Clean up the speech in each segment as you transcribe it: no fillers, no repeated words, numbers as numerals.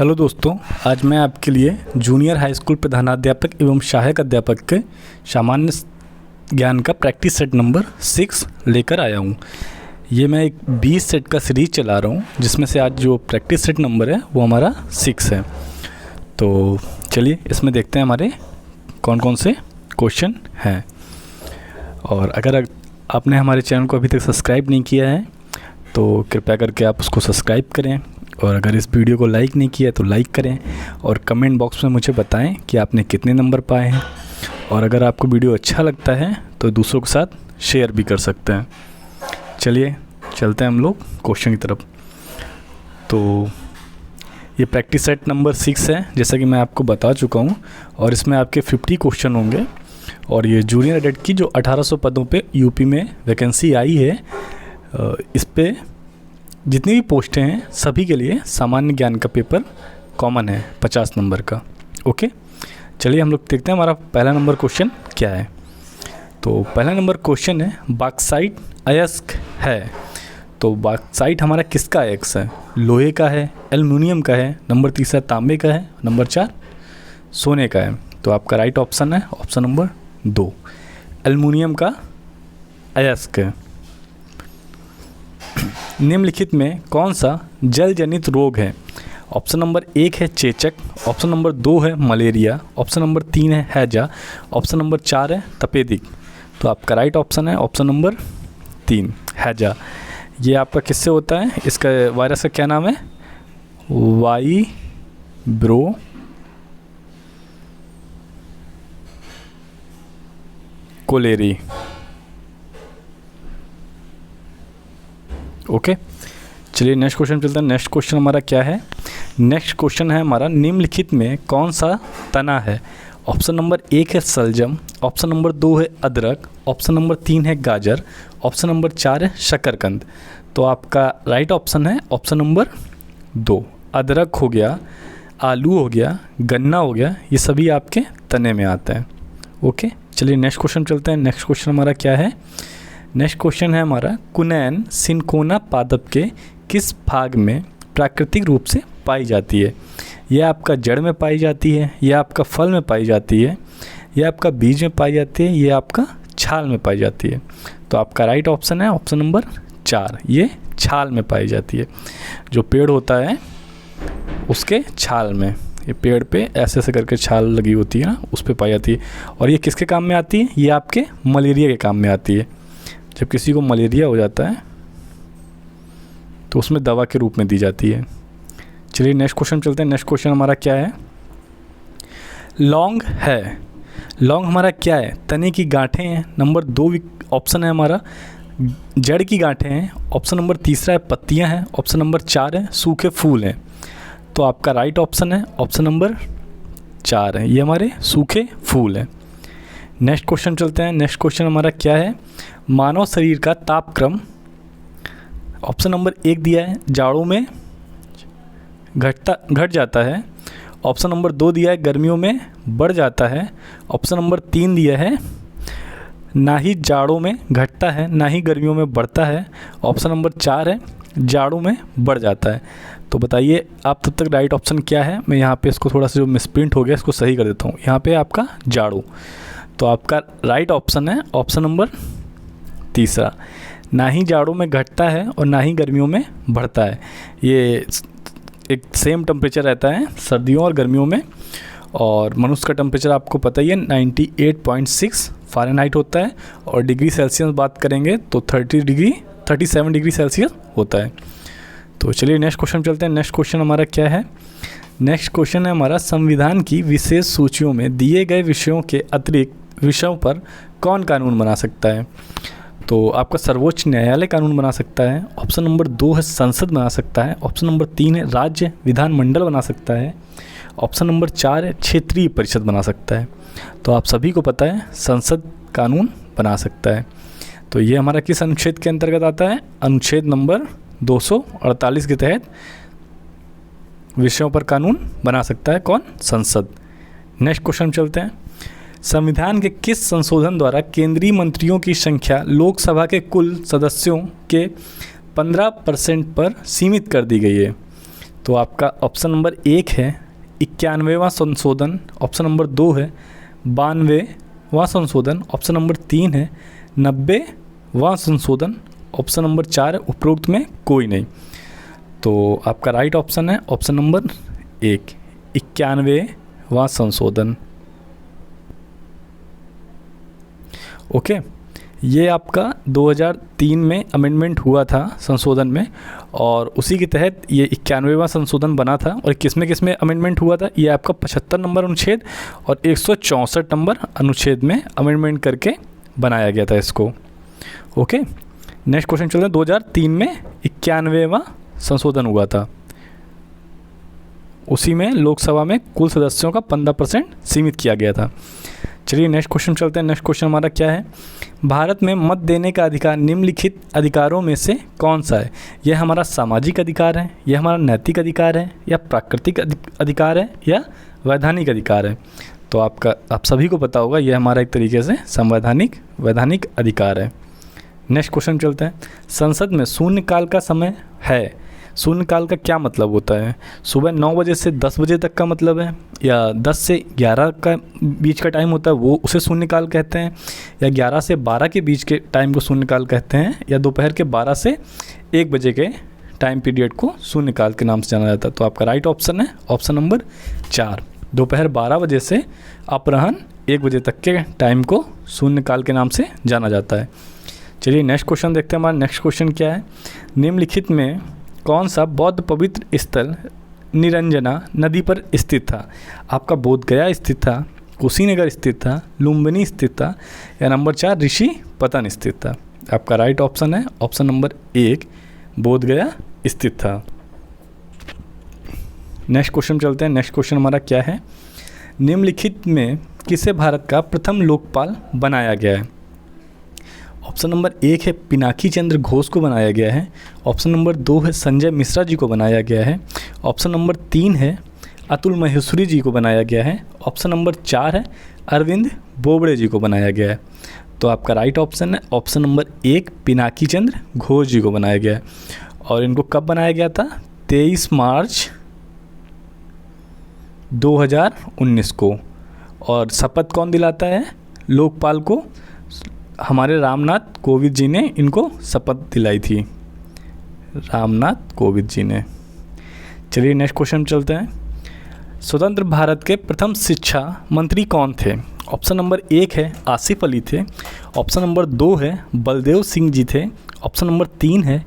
Hello दोस्तों, आज मैं आपके लिए जूनियर हाई स्कूल प्रधानाध्यापक एवं सहायक अध्यापक के सामान्य ज्ञान का प्रैक्टिस सेट नंबर 6 लेकर आया हूँ। ये मैं एक 20 सेट का सीरीज चला रहा हूँ, जिसमें से आज जो प्रैक्टिस सेट नंबर है वो हमारा 6 है। तो चलिए इसमें देखते हैं हमारे कौन कौन से क्वेश्चन हैं। और अगर आपने हमारे चैनल को अभी तक सब्सक्राइब नहीं किया है तो कृपया करके आप उसको सब्सक्राइब करें, और अगर इस वीडियो को लाइक नहीं किया तो लाइक करें, और कमेंट बॉक्स में मुझे बताएं कि आपने कितने नंबर पाए हैं। और अगर आपको वीडियो अच्छा लगता है तो दूसरों के साथ शेयर भी कर सकते हैं। चलिए चलते हैं हम लोग क्वेश्चन की तरफ। तो ये प्रैक्टिस सेट नंबर 6 है, जैसा कि मैं आपको बता चुका हूँ, और इसमें आपके 50 क्वेश्चन होंगे। और ये जूनियर एडेट की जो 1800 पदों पे यूपी में वैकेंसी आई है, इस पे जितनी भी पोस्टें हैं सभी के लिए सामान्य ज्ञान का पेपर कॉमन है 50 नंबर का। ओके, चलिए हम लोग देखते हैं हमारा पहला नंबर क्वेश्चन क्या है। तो पहला नंबर क्वेश्चन है, बॉक्साइट अयस्क है। तो बॉक्साइट हमारा किसका अयस्क है? लोहे का है, एल्युमिनियम का है, नंबर 3 तांबे का है, नंबर 4 सोने का है। तो आपका राइट ऑप्शन है ऑप्शन नंबर 2, एल्युमिनियम का अयस्क है। निम्नलिखित में कौन सा जल जनित रोग है? ऑप्शन नंबर 1 है चेचक, ऑप्शन नंबर 2 है मलेरिया, ऑप्शन नंबर 3 है हैजा, ऑप्शन नंबर 4 है तपेदिक। तो आपका राइट ऑप्शन है ऑप्शन नंबर 3 हैजा। ये आपका किससे होता है? इसका वायरस का क्या नाम है? Vibrio cholerae. ओके, चलिए नेक्स्ट क्वेश्चन चलते हैं। नेक्स्ट क्वेश्चन हमारा क्या है? नेक्स्ट क्वेश्चन है हमारा, निम्नलिखित में कौन सा तना है? ऑप्शन नंबर 1 है सलजम, ऑप्शन नंबर 2 है अदरक, ऑप्शन नंबर 3 है गाजर, ऑप्शन नंबर 4 है शकरकंद। तो आपका राइट ऑप्शन है ऑप्शन नंबर 2, अदरक हो गया, आलू हो गया, गन्ना हो गया, ये सभी आपके तने में आते हैं। ओके, चलिए नेक्स्ट क्वेश्चन चलते हैं। नेक्स्ट क्वेश्चन हमारा क्या है? नेक्स्ट क्वेश्चन है हमारा, कुनैन सिनकोना पादप के किस भाग में प्राकृतिक रूप से पाई जाती है? यह आपका जड़ में पाई जाती है, यह आपका फल में पाई जाती है, यह आपका बीज में पाई जाती है, यह आपका छाल में पाई जाती है। तो आपका राइट ऑप्शन है ऑप्शन नंबर 4, ये छाल में पाई जाती है। जो पेड़ होता है उसके छाल में, ये पेड़ पे ऐसे ऐसे करके छाल लगी होती है ना, उस पर पाई जाती है। और ये किसके काम में आती है? ये आपके मलेरिया के काम में आती है। जब किसी को मलेरिया हो जाता है तो उसमें दवा के रूप में दी जाती है। चलिए नेक्स्ट क्वेश्चन चलते हैं। नेक्स्ट क्वेश्चन हमारा क्या है? लौंग है। लौंग हमारा क्या है? तने की गांठें हैं। नंबर 2 ऑप्शन है हमारा जड़ की गांठें हैं, ऑप्शन नंबर 3 है पत्तियां हैं, ऑप्शन नंबर 4 है सूखे फूल हैं। तो आपका राइट ऑप्शन है ऑप्शन नंबर 4 है, ये हमारे सूखे फूल हैं। नेक्स्ट क्वेश्चन चलते हैं। नेक्स्ट क्वेश्चन हमारा क्या है? मानव शरीर का तापक्रम, ऑप्शन नंबर 1 दिया है जाड़ों में घट जाता है, ऑप्शन नंबर 2 दिया है गर्मियों में बढ़ जाता है, ऑप्शन नंबर 3 दिया है ना ही जाड़ों में घटता है ना ही गर्मियों में बढ़ता है, ऑप्शन नंबर 4 है जाड़ों में बढ़ जाता है। तो बताइए आप तब तक राइट ऑप्शन क्या है? मैं यहाँ पे इसको थोड़ा सा जो मिसप्रिंट हो गया इसको सही कर देता हूँ। यहाँ पे आपका जाड़ों। तो आपका राइट ऑप्शन है ऑप्शन नंबर 3, ना ही जाड़ों में घटता है और ना ही गर्मियों में बढ़ता है। ये एक सेम टेम्परेचर रहता है सर्दियों और गर्मियों में। और मनुष्य का टेम्परेचर आपको पता ही है 98.6 फ़ारेनहाइट होता है, और डिग्री सेल्सियस बात करेंगे तो 37 डिग्री सेल्सियस होता है। तो चलिए नेक्स्ट क्वेश्चन चलते हैं। नेक्स्ट क्वेश्चन हमारा क्या है? नेक्स्ट क्वेश्चन है हमारा, संविधान की विशेष सूचियों में दिए गए विषयों के अतिरिक्त विषयों पर कौन कानून बना सकता है? तो आपका सर्वोच्च न्यायालय कानून बना सकता है, ऑप्शन नंबर 2 है संसद बना सकता है, ऑप्शन नंबर 3 है राज्य विधानमंडल बना सकता है, ऑप्शन नंबर 4 है क्षेत्रीय परिषद बना सकता है। तो आप सभी को पता है संसद कानून बना सकता है। तो ये हमारा किस अनुच्छेद के अंतर्गत आता है? अनुच्छेद नंबर 248 के तहत विषयों पर कानून बना सकता है कौन? संसद। नेक्स्ट क्वेश्चन चलते हैं। संविधान के किस संशोधन द्वारा केंद्रीय मंत्रियों की संख्या लोकसभा के कुल सदस्यों के 15% पर सीमित कर दी गई है? तो आपका ऑप्शन नंबर 1 है 91वां संशोधन, ऑप्शन नंबर 2 है 92वां संशोधन, ऑप्शन नंबर 3 है 90वां संशोधन, ऑप्शन नंबर 4 है उपरोक्त में कोई नहीं। तो आपका राइट ऑप्शन है ऑप्शन नंबर 1 91वां संशोधन। ओके, ये आपका 2003 में अमेंडमेंट हुआ था संशोधन में, और उसी के तहत ये 91वां संशोधन बना था। और किस में अमेंडमेंट हुआ था, ये आपका 75 नंबर अनुच्छेद और 164 नंबर अनुच्छेद में अमेंडमेंट करके बनाया गया था इसको। ओके, नेक्स्ट क्वेश्चन चलते हैं। 2003 में 91वां संशोधन हुआ था, उसी में लोकसभा में कुल सदस्यों का 15% सीमित किया गया था। चलिए नेक्स्ट क्वेश्चन चलते हैं। नेक्स्ट क्वेश्चन हमारा क्या है, भारत में मत देने का अधिकार निम्नलिखित अधिकारों में से कौन सा है? यह हमारा सामाजिक अधिकार है, यह हमारा नैतिक अधिकार है, या प्राकृतिक अधिकार है, या वैधानिक अधिकार है? तो आप सभी को पता होगा यह हमारा एक तरीके से संवैधानिक वैधानिक अधिकार है। नेक्स्ट क्वेश्चन चलते हैं। संसद में शून्यकाल का समय है, शून्यकाल का क्या मतलब होता है? सुबह 9 बजे से 10 बजे तक का मतलब है, या 10 से 11 का बीच का टाइम होता है वो उसे शून्यकाल कहते हैं, या 11 से 12 के बीच के टाइम को शून्यकाल कहते हैं, या दोपहर के 12 से 1 बजे के टाइम पीरियड को शून्यकाल के नाम से जाना जाता है? तो आपका राइट ऑप्शन है ऑप्शन नंबर 4, दोपहर 12 बजे से अपराह्न 1 बजे तक के टाइम को शून्यकाल के नाम से जाना जाता है। चलिए नेक्स्ट क्वेश्चन देखते हैं। हमारा नेक्स्ट क्वेश्चन क्या है, निम्नलिखित में कौन सा बौद्ध पवित्र स्थल निरंजना नदी पर स्थित था? आपका बोध गया स्थित था, कुशीनगर स्थित था, लुम्बिनी स्थित था, या नंबर 4 ऋषि पतन स्थित था? आपका राइट ऑप्शन है ऑप्शन नंबर 1 बोध गया स्थित था। नेक्स्ट क्वेश्चन चलते हैं। नेक्स्ट क्वेश्चन हमारा क्या है, निम्नलिखित में किसे भारत का प्रथम लोकपाल बनाया गया है? ऑप्शन नंबर 1 है पिनाकी चंद्र घोष को बनाया गया है, ऑप्शन नंबर 2 है संजय मिश्रा जी को बनाया गया है, ऑप्शन नंबर 3 है अतुल महेश्वरी जी को बनाया गया है, ऑप्शन नंबर 4 है अरविंद बोबड़े जी को बनाया गया है? तो आपका राइट ऑप्शन है ऑप्शन नंबर 1 पिनाकी चंद्र घोष जी को बनाया गया है। और इनको कब बनाया गया था? 23 मार्च 2019 को। और शपथ कौन दिलाता है लोकपाल को? हमारे रामनाथ कोविंद जी ने इनको शपथ दिलाई थी, रामनाथ कोविंद जी ने। चलिए नेक्स्ट क्वेश्चन चलते हैं। स्वतंत्र भारत के प्रथम शिक्षा मंत्री कौन थे? ऑप्शन नंबर 1 है आसिफ अली थे, ऑप्शन नंबर 2 है बलदेव सिंह जी थे, ऑप्शन नंबर 3 है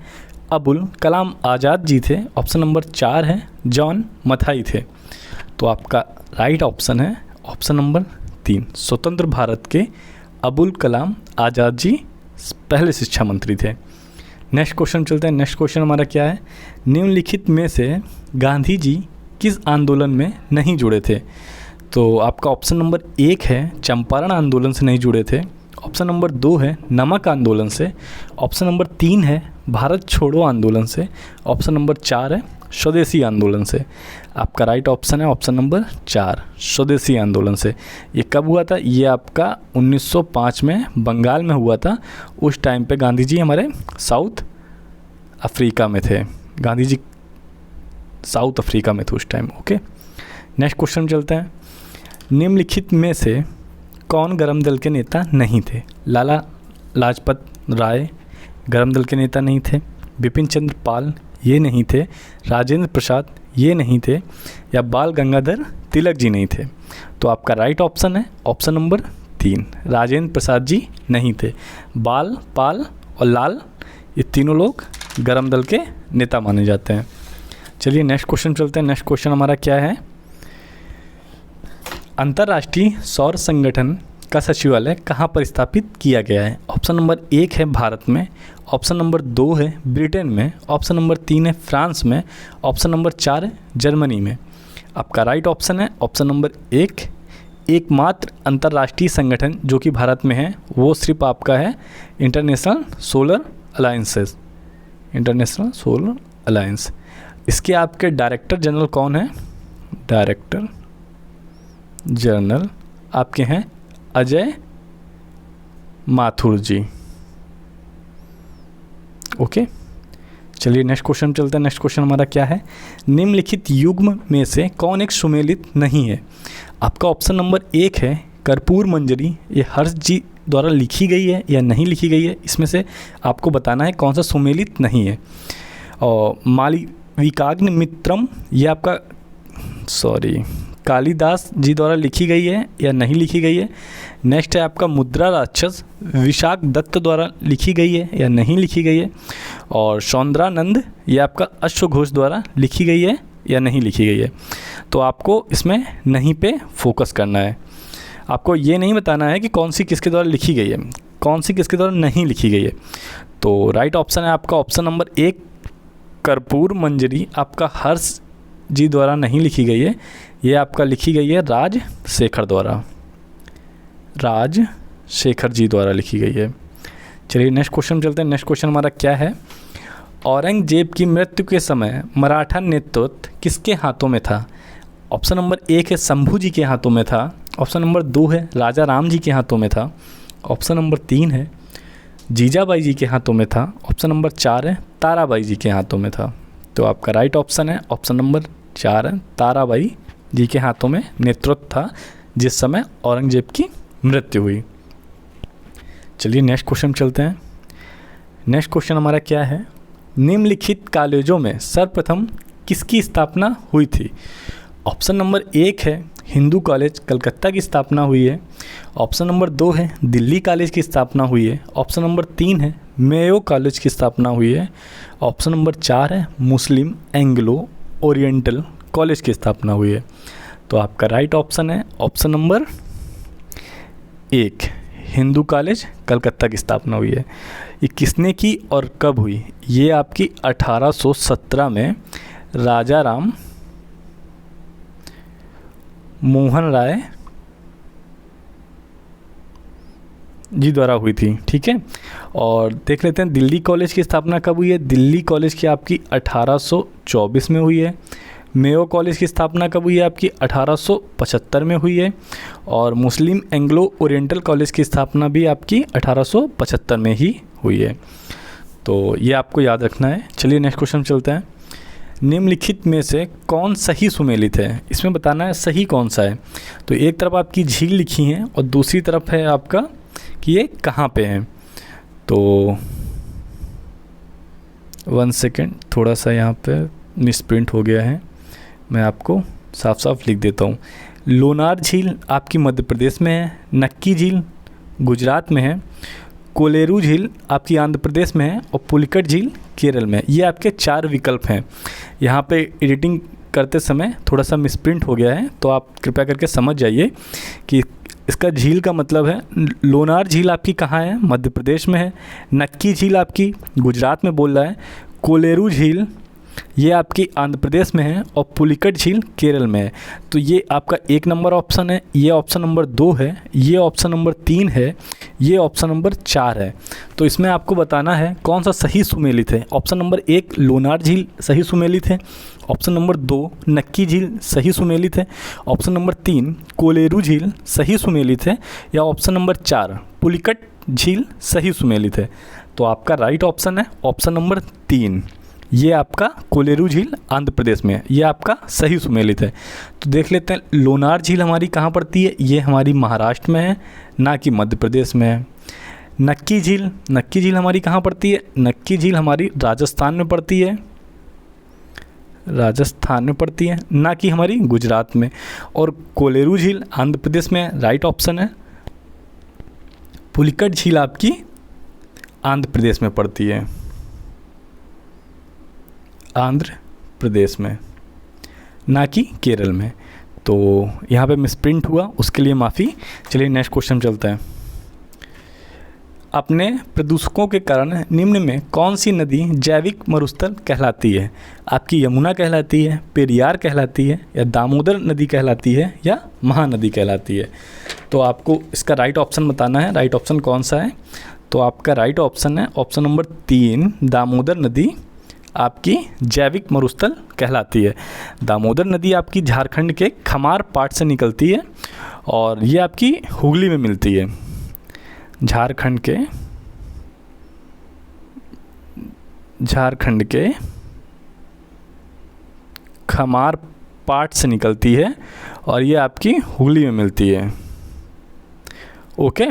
अबुल कलाम आज़ाद जी थे, ऑप्शन नंबर 4 है जॉन मथाई थे? तो आपका राइट ऑप्शन है ऑप्शन नंबर 3 स्वतंत्र भारत के अबुल कलाम आज़ाद जी पहले शिक्षा मंत्री थे। नेक्स्ट क्वेश्चन चलते हैं। नेक्स्ट क्वेश्चन हमारा क्या है, निम्नलिखित में से गांधी जी किस आंदोलन में नहीं जुड़े थे? तो आपका ऑप्शन नंबर 1 है चंपारण आंदोलन से नहीं जुड़े थे, ऑप्शन नंबर 2 है नमक आंदोलन से, ऑप्शन नंबर 3 है भारत छोड़ो आंदोलन से, ऑप्शन नंबर 4 है स्वदेशी आंदोलन से? आपका राइट ऑप्शन है ऑप्शन नंबर 4 स्वदेशी आंदोलन से। ये कब हुआ था? ये आपका 1905 में बंगाल में हुआ था। उस टाइम पे गांधी जी हमारे साउथ अफ्रीका में थे, गांधी जी साउथ अफ्रीका में थे उस टाइम। ओके, नेक्स्ट क्वेश्चन चलते हैं। निम्नलिखित में से कौन गरम दल के नेता नहीं थे? लाला लाजपत राय गरम दल के नेता नहीं थे, बिपिन चंद्र पाल ये नहीं थे, राजेंद्र प्रसाद ये नहीं थे, या बाल गंगाधर तिलक जी नहीं थे? तो आपका राइट ऑप्शन है ऑप्शन नंबर 3 राजेंद्र प्रसाद जी नहीं थे। बाल, पाल और लाल ये तीनों लोग गरम दल के नेता माने जाते हैं। चलिए नेक्स्ट क्वेश्चन चलते हैं। नेक्स्ट क्वेश्चन हमारा क्या है, अंतर्राष्ट्रीय सौर संगठन का सचिवालय कहाँ पर स्थापित किया गया है? ऑप्शन नंबर 1 है भारत में, ऑप्शन नंबर 2 है ब्रिटेन में, ऑप्शन नंबर 3 है फ्रांस में, ऑप्शन नंबर 4 है जर्मनी में? आपका राइट ऑप्शन है ऑप्शन नंबर 1 एकमात्र अंतर्राष्ट्रीय संगठन जो कि भारत में है वो सिर्फ आपका है international solar alliances, international solar alliance. इसके आपके डायरेक्टर जनरल कौन है? डायरेक्टर जनरल आपके हैं अजय माथुर जी। ओके, चलिए नेक्स्ट क्वेश्चन चलते हैं। नेक्स्ट क्वेश्चन हमारा क्या है, निम्नलिखित युग्म में से कौन एक सुमेलित नहीं है। आपका ऑप्शन नंबर 1 है कर्पूर मंजरी, ये हर्ष जी द्वारा लिखी गई है या नहीं लिखी गई है, इसमें से आपको बताना है कौन सा सुमेलित नहीं है। और मालविकाग्नि मित्रम, ये आपका कालिदास जी द्वारा लिखी गई है या नहीं लिखी गई है। नेक्स्ट है आपका मुद्रा राक्षस, विशाख दत्त द्वारा लिखी गई है या नहीं लिखी गई है। और सौंदरानंद, ये आपका अश्वघोष द्वारा लिखी गई है या नहीं लिखी गई है। तो आपको इसमें नहीं पे फोकस करना है, आपको ये नहीं बताना है कि कौन सी किसके द्वारा लिखी गई है, कौन सी किसके द्वारा नहीं लिखी गई है। तो राइट ऑप्शन है आपका ऑप्शन नंबर 1 कर्पूर मंजरी, आपका हर्ष जी द्वारा नहीं लिखी गई है, ये आपका लिखी गई है राजशेखर द्वारा, राजशेखर जी द्वारा लिखी गई है। चलिए नेक्स्ट क्वेश्चन चलते हैं। नेक्स्ट क्वेश्चन हमारा क्या है, औरंगजेब की मृत्यु के समय मराठा नेतृत्व किसके हाथों में था। ऑप्शन नंबर 1 है शंभू जी के हाथों में था, ऑप्शन नंबर 2 है राजा राम जी के हाथों में था, ऑप्शन नंबर 3 है जीजाबाई जी के हाथों में था, ऑप्शन नंबर 4 है ताराबाई जी के हाथों में था। तो आपका राइट ऑप्शन है ऑप्शन नंबर 4 है ताराबाई जी के हाथों में नेतृत्व था जिस समय औरंगजेब की मृत्यु हुई। चलिए नेक्स्ट क्वेश्चन चलते हैं। नेक्स्ट क्वेश्चन हमारा क्या है, निम्नलिखित कॉलेजों में सर्वप्रथम किसकी स्थापना हुई थी। ऑप्शन नंबर 1 है हिंदू कॉलेज कलकत्ता की स्थापना हुई है, ऑप्शन नंबर 2 है दिल्ली कॉलेज की स्थापना हुई है, ऑप्शन नंबर 3 है मेयो कॉलेज की स्थापना हुई है, ऑप्शन नंबर 4 है मुस्लिम एंग्लो ओरिएंटल कॉलेज की स्थापना हुई है। तो आपका राइट ऑप्शन है option number 1 Hindu college Calcutta की स्थापना हुई है। ये किसने की और कब हुई, ये आपकी 1817 में राजा राम मोहन राय जी द्वारा हुई थी, ठीक है। और देख लेते हैं दिल्ली कॉलेज की स्थापना कब हुई है। दिल्ली कॉलेज की आपकी 1824 में हुई है। मेयो कॉलेज की स्थापना कब हुई है, आपकी 1875 में हुई है। और मुस्लिम एंग्लो ओरिएंटल कॉलेज की स्थापना भी आपकी 1875 में ही हुई है। तो ये आपको याद रखना है। चलिए नेक्स्ट क्वेश्चन चलते हैं। निम्नलिखित में से कौन सही सुमेलित है, इसमें बताना है सही कौन सा है। तो एक तरफ आपकी झील लिखी है और दूसरी तरफ है आपका कि ये कहाँ पे है। तो 1 सेकेंड, थोड़ा सा यहाँ पे मिसप्रिंट हो गया है, मैं आपको साफ साफ लिख देता हूँ। लोनार झील आपकी मध्य प्रदेश में है, नक्की झील गुजरात में है, कोलेरू झील आपकी आंध्र प्रदेश में है और पुलिकट झील केरल में। ये आपके 4 विकल्प हैं। यहाँ पे एडिटिंग करते समय थोड़ा सा मिसप्रिंट हो गया है, तो आप कृपया करके समझ जाइए कि इसका झील का मतलब है लोनार झील आपकी कहाँ है, मध्य प्रदेश में है। नक्की झील आपकी गुजरात में बोल रहा है, कोलेरू झील ये आपकी आंध्र प्रदेश में है और पुलिकट झील केरल में है। तो ये आपका 1 नंबर ऑप्शन है, ये ऑप्शन नंबर 2 है, ये ऑप्शन नंबर 3 है, ये ऑप्शन नंबर 4 है। तो इसमें आपको बताना है कौन सा सही सुमेलित है। ऑप्शन नंबर 1 लोनार झील सही सुमेलित है, ऑप्शन नंबर 2 नक्की झील सही सुमेलित है, ऑप्शन नंबर 3 कोलेरू झील सही सुमेलित है, या ऑप्शन नंबर 4 पुलिकट झील सही सुमेलित है। तो आपका राइट ऑप्शन है ऑप्शन नंबर 3, ये आपका कोलेरू झील आंध्र प्रदेश में है, ये आपका सही सुमेलित है। तो देख लेते हैं लोनार झील हमारी कहाँ पड़ती है, ये हमारी महाराष्ट्र में है, ना कि मध्य प्रदेश में है। नक्की झील हमारी कहाँ पड़ती है, नक्की झील हमारी राजस्थान में पड़ती है, ना कि हमारी गुजरात में। और कोलेरू झील आंध्र प्रदेश में राइट ऑप्शन है। पुलिकट झील आपकी आंध्र प्रदेश में पड़ती है, आंध्र प्रदेश में, ना कि केरल में। तो यहाँ पे मिसप्रिंट हुआ, उसके लिए माफ़ी। चलिए नेक्स्ट क्वेश्चन चलता है। अपने प्रदूषकों के कारण निम्न में कौन सी नदी जैविक मरुस्थल कहलाती है। आपकी यमुना कहलाती है, पेरियार कहलाती है, या दामोदर नदी कहलाती है, या महानदी कहलाती है। तो आपको इसका राइट ऑप्शन बताना है, राइट ऑप्शन कौन सा है। तो आपका राइट ऑप्शन है ऑप्शन नंबर 3 दामोदर नदी आपकी जैविक मरुस्थल कहलाती है। दामोदर नदी आपकी झारखंड के खमार पाट से निकलती है और ये आपकी हुगली में मिलती है। झारखंड के खमार पाट से निकलती है और ये आपकी हुगली में मिलती है। ओके।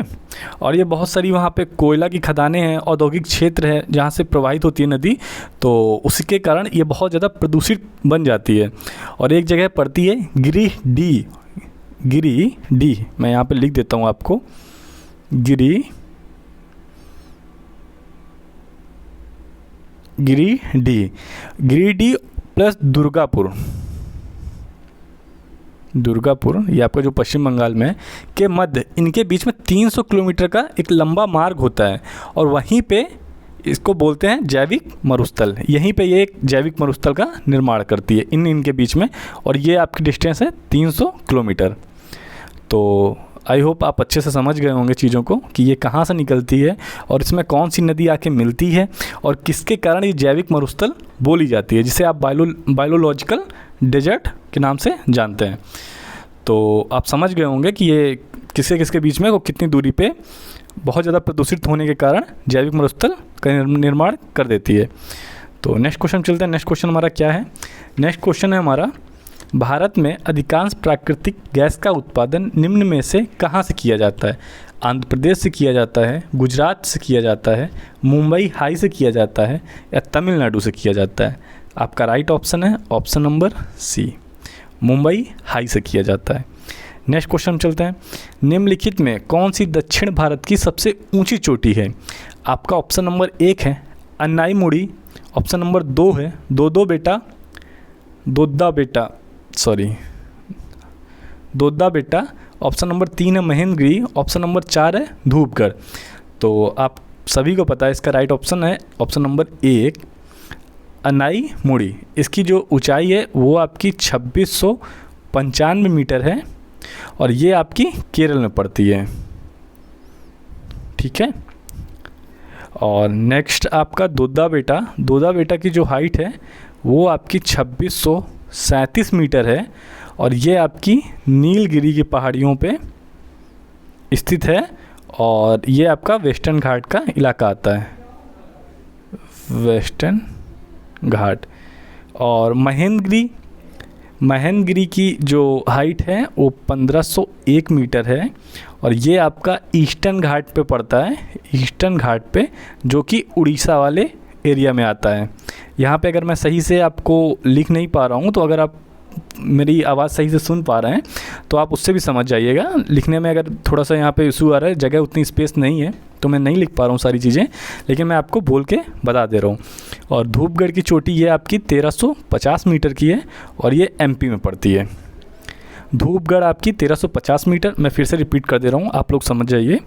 और ये बहुत सारी वहाँ पे कोयला की खदानें हैं, औद्योगिक क्षेत्र है जहाँ से प्रवाहित होती है नदी, तो उसके कारण ये बहुत ज़्यादा प्रदूषित बन जाती है। और एक जगह पड़ती है गिरिडीह, मैं यहाँ पे लिख देता हूँ आपको, गिरिडीह प्लस दुर्गापुर, ये आपका जो पश्चिम बंगाल में है, के मध्य इनके बीच में 300 किलोमीटर का एक लंबा मार्ग होता है और वहीं पे इसको बोलते हैं जैविक मरुस्थल। यहीं पे ये एक जैविक मरुस्थल का निर्माण करती है इनके बीच में, और ये आपकी डिस्टेंस है 300 किलोमीटर। तो आई होप आप अच्छे से समझ गए होंगे चीज़ों को कि ये कहाँ से निकलती है और इसमें कौन सी नदी आके मिलती है और किसके कारण ये जैविक मरुस्थल बोली जाती है, जिसे आप बायोलॉजिकल डेजर्ट के नाम से जानते हैं। तो आप समझ गए होंगे कि ये किसके बीच में, वो कितनी दूरी पे बहुत ज़्यादा प्रदूषित होने के कारण जैविक मरुस्थल का निर्माण कर देती है। तो नेक्स्ट क्वेश्चन चलते हैं। नेक्स्ट क्वेश्चन हमारा क्या है? नेक्स्ट क्वेश्चन है हमारा, भारत में अधिकांश प्राकृतिक गैस का उत्पादन निम्न में से कहाँ से किया जाता है? आंध्र प्रदेश से किया जाता है, गुजरात से किया जाता है, मुंबई हाई से किया जाता है, या तमिलनाडु से किया जाता है? आपका राइट ऑप्शन है option number C, Mumbai High से किया जाता है। नेक्स्ट क्वेश्चन चलते हैं। निम्नलिखित में कौन सी दक्षिण भारत की सबसे ऊंची चोटी है? आपका ऑप्शन नंबर 1 है अन्नाईमुड़ी, ऑप्शन नंबर 2 है दोद्दा बेटा, ऑप्शन नंबर 3 है महेंद्रगिरी, ऑप्शन नंबर 4 है धूपगढ़। तो आप सभी को पता है इसका राइट ऑप्शन है ऑप्शन नंबर 1 अन्नाईमुड़ी। इसकी जो ऊंचाई है वो आपकी 2695 मीटर है और ये आपकी केरल में पड़ती है। ठीक है। और नेक्स्ट आपका दोद्दा बेटा की जो हाइट है वो आपकी 2637 मीटर है और ये आपकी नीलगिरी की पहाड़ियों पे स्थित है और ये आपका वेस्टर्न घाट का इलाका आता है, वेस्टर्न घाट। और महेंद्रगिरी की जो हाइट है वो 1501 मीटर है और ये आपका ईस्टर्न घाट पे पड़ता है, ईस्टर्न घाट पे, जो कि उड़ीसा वाले एरिया में आता है। यहाँ पे अगर मैं सही से आपको लिख नहीं पा रहा हूँ तो अगर आप मेरी आवाज़ सही से सुन पा रहे हैं तो आप उससे भी समझ जाइएगा। लिखने में अगर थोड़ा सा यहाँ पे इशू आ रहा है, जगह उतनी स्पेस नहीं है तो मैं नहीं लिख पा रहा हूँ सारी चीज़ें, लेकिन मैं आपको बोल के बता दे रहा हूँ। और धूपगढ़ की चोटी ये आपकी 1350 मीटर की है और ये एमपी में पड़ती है। धूपगढ़ आपकी 1350 मीटर, मैं फिर से रिपीट कर दे रहा हूँ, आप लोग समझ जाइए।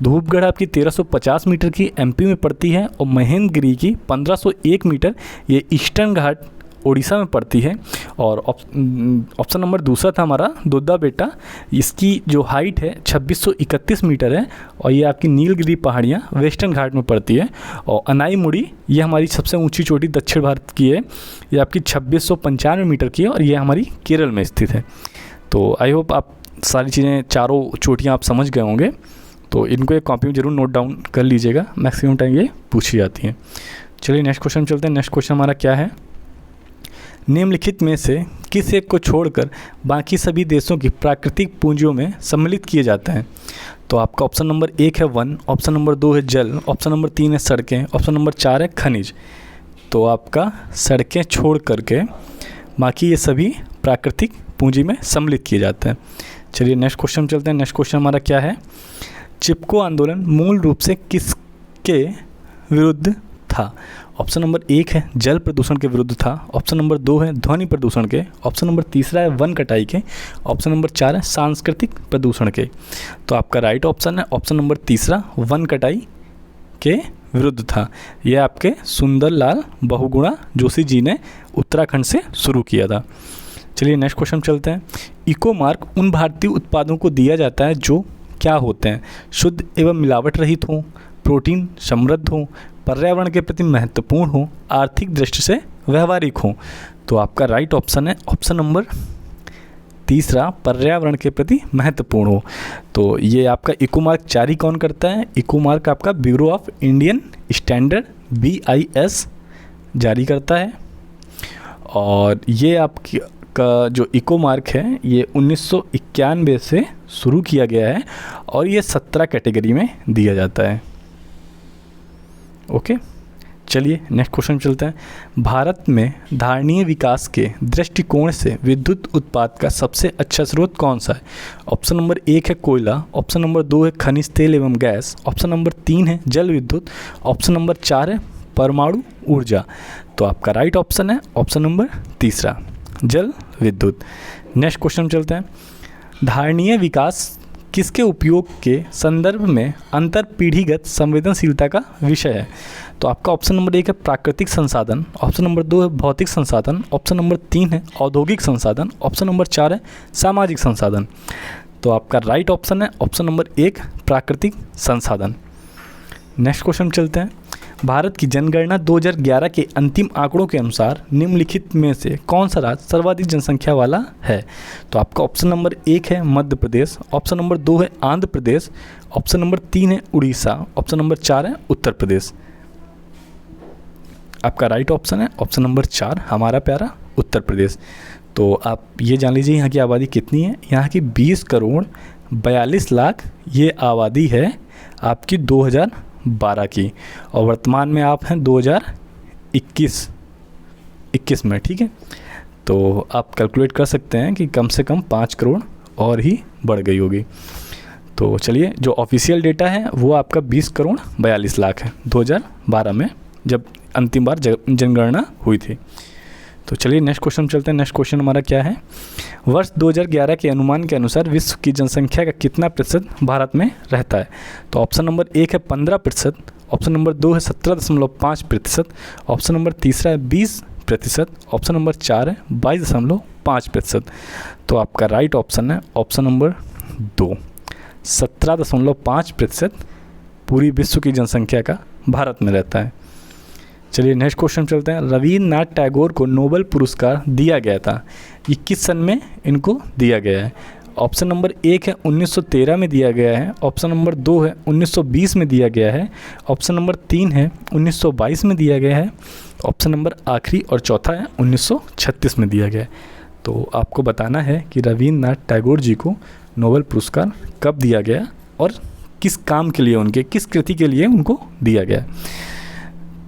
धूपगढ़ आपकी 1350 मीटर की एमपी में पड़ती है और महेंद्रगिरी की 1501 मीटर ये ईस्टर्न घाट उड़ीसा में पड़ती है। और ऑप्शन नंबर दूसरा था हमारा दोद्दा बेटा, इसकी जो हाइट है 2631 मीटर है और ये आपकी नीलगिरी पहाड़ियाँ वेस्टर्न घाट में पड़ती है। और अन्नाईमुड़ी ये हमारी सबसे ऊंची चोटी दक्षिण भारत की है, ये आपकी 2695 मीटर की है और ये हमारी केरल में स्थित है। तो आई होप आप सारी चीज़ें, चारों चोटियाँ आप समझ गए होंगे। तो इनको एक कॉपी में ज़रूर नोट डाउन कर लीजिएगा, मैक्सिमम टाइम ये पूछी जाती हैं। चलिए नेक्स्ट क्वेश्चन चलते हैं। नेक्स्ट क्वेश्चन हमारा क्या है? निम्नलिखित में से किस एक को छोड़कर बाकी सभी देशों की प्राकृतिक पूंजियों में सम्मिलित किए जाते हैं? तो आपका ऑप्शन नंबर 1 है वन, ऑप्शन नंबर 2 है जल, ऑप्शन नंबर 3 है सड़कें, ऑप्शन नंबर 4 है खनिज। तो आपका सड़कें छोड़ करके बाकी ये सभी प्राकृतिक पूंजी में सम्मिलित किए जाते हैं। चलिए नेक्स्ट क्वेश्चन चलते हैं। नेक्स्ट क्वेश्चन हमारा क्या है? चिपको आंदोलन मूल रूप से किसके विरुद्ध था? ऑप्शन नंबर 1 है जल प्रदूषण के विरुद्ध था, ऑप्शन नंबर 2 है ध्वनि प्रदूषण के, ऑप्शन नंबर 3 है वन कटाई के, ऑप्शन नंबर 4 है सांस्कृतिक प्रदूषण के। तो आपका राइट ऑप्शन है ऑप्शन नंबर 3 वन कटाई के विरुद्ध था। यह आपके सुंदरलाल बहुगुणा जोशी जी ने उत्तराखंड से शुरू किया था। चलिए नेक्स्ट क्वेश्चन चलते हैं। इको मार्क उन भारतीय उत्पादों को दिया जाता है जो क्या होते हैं? शुद्ध एवं मिलावट रहित हों, प्रोटीन समृद्ध हों, पर्यावरण के प्रति महत्वपूर्ण हो, आर्थिक दृष्टि से व्यवहारिक हो। तो आपका राइट ऑप्शन है ऑप्शन नंबर 3 पर्यावरण के प्रति महत्वपूर्ण हो। तो ये आपका इको मार्क जारी कौन करता है? इको मार्क आपका bureau of Indian standard BIS जारी करता है। और ये आपकी का जो इको मार्क है ये 1991 से शुरू किया गया है और ये 17 कैटेगरी में दिया जाता है। ओके, चलिए नेक्स्ट क्वेश्चन चलते हैं। भारत में धारणीय विकास के दृष्टिकोण से विद्युत उत्पाद का सबसे अच्छा स्रोत कौन सा है? ऑप्शन नंबर 1 है कोयला, ऑप्शन नंबर 2 है खनिज तेल एवं गैस, ऑप्शन नंबर 3 है जल विद्युत, ऑप्शन नंबर 4 है परमाणु ऊर्जा। तो आपका राइट ऑप्शन है ऑप्शन नंबर तीसरा, जल विद्युत। नेक्स्ट क्वेश्चन चलते हैं। धारणीय विकास किसके उपयोग के संदर्भ में अंतर पीढ़ीगत संवेदनशीलता का विषय है? तो आपका ऑप्शन नंबर 1 है प्राकृतिक संसाधन, ऑप्शन नंबर 2 है भौतिक संसाधन, ऑप्शन नंबर 3 है औद्योगिक संसाधन, ऑप्शन नंबर 4 है सामाजिक संसाधन। तो आपका राइट ऑप्शन है ऑप्शन नंबर 1 प्राकृतिक संसाधन। नेक्स्ट क्वेश्चन चलते हैं। भारत की जनगणना 2011 के अंतिम आंकड़ों के अनुसार निम्नलिखित में से कौन सा राज्य सर्वाधिक जनसंख्या वाला है? तो आपका ऑप्शन नंबर 1 है मध्य प्रदेश, ऑप्शन नंबर 2 है आंध्र प्रदेश, ऑप्शन नंबर 3 है उड़ीसा, ऑप्शन नंबर 4 है उत्तर प्रदेश। आपका राइट ऑप्शन है ऑप्शन नंबर 4 हमारा प्यारा उत्तर प्रदेश। तो आप ये जान लीजिए यहाँ की आबादी कितनी है। यहाँ की 20 करोड़ 42 लाख ये आबादी है आपकी 2012 की, और वर्तमान में आप हैं 2021 में, ठीक है। तो आप कैलकुलेट कर सकते हैं कि कम से कम 5 करोड़ और ही बढ़ गई होगी। तो चलिए, जो ऑफिशियल डेटा है वो आपका 20 करोड़ 42 लाख है 2012 में, जब अंतिम बार जनगणना हुई थी। तो चलिए नेक्स्ट क्वेश्चन चलते हैं। नेक्स्ट क्वेश्चन हमारा क्या है? वर्ष 2011 के अनुमान के अनुसार विश्व की जनसंख्या का कितना प्रतिशत भारत में रहता है? तो ऑप्शन नंबर 1 है 15%, ऑप्शन नंबर 2 है 17.5%, ऑप्शन नंबर तीसरा है 20%, ऑप्शन नंबर 4 है 22.5%। तो आपका राइट ऑप्शन है ऑप्शन नंबर 2, 17.5% पूरी विश्व की जनसंख्या का भारत में रहता है। चलिए नेक्स्ट क्वेश्चन चलते हैं। रविन्द्रनाथ टैगोर को नोबेल पुरस्कार दिया गया था, ये किस सन में इनको दिया गया है? ऑप्शन नंबर 1 है 1913 में दिया गया है, ऑप्शन नंबर 2 है 1920 में दिया गया है, ऑप्शन नंबर 3 है 1922 में दिया गया है, ऑप्शन नंबर आखिरी और चौथा है 1936 में दिया गया है। तो आपको बताना है कि रविन्द्रनाथ टैगोर जी को नोबेल पुरस्कार कब दिया गया और किस काम के लिए, उनके किस कृति के लिए उनको दिया गया।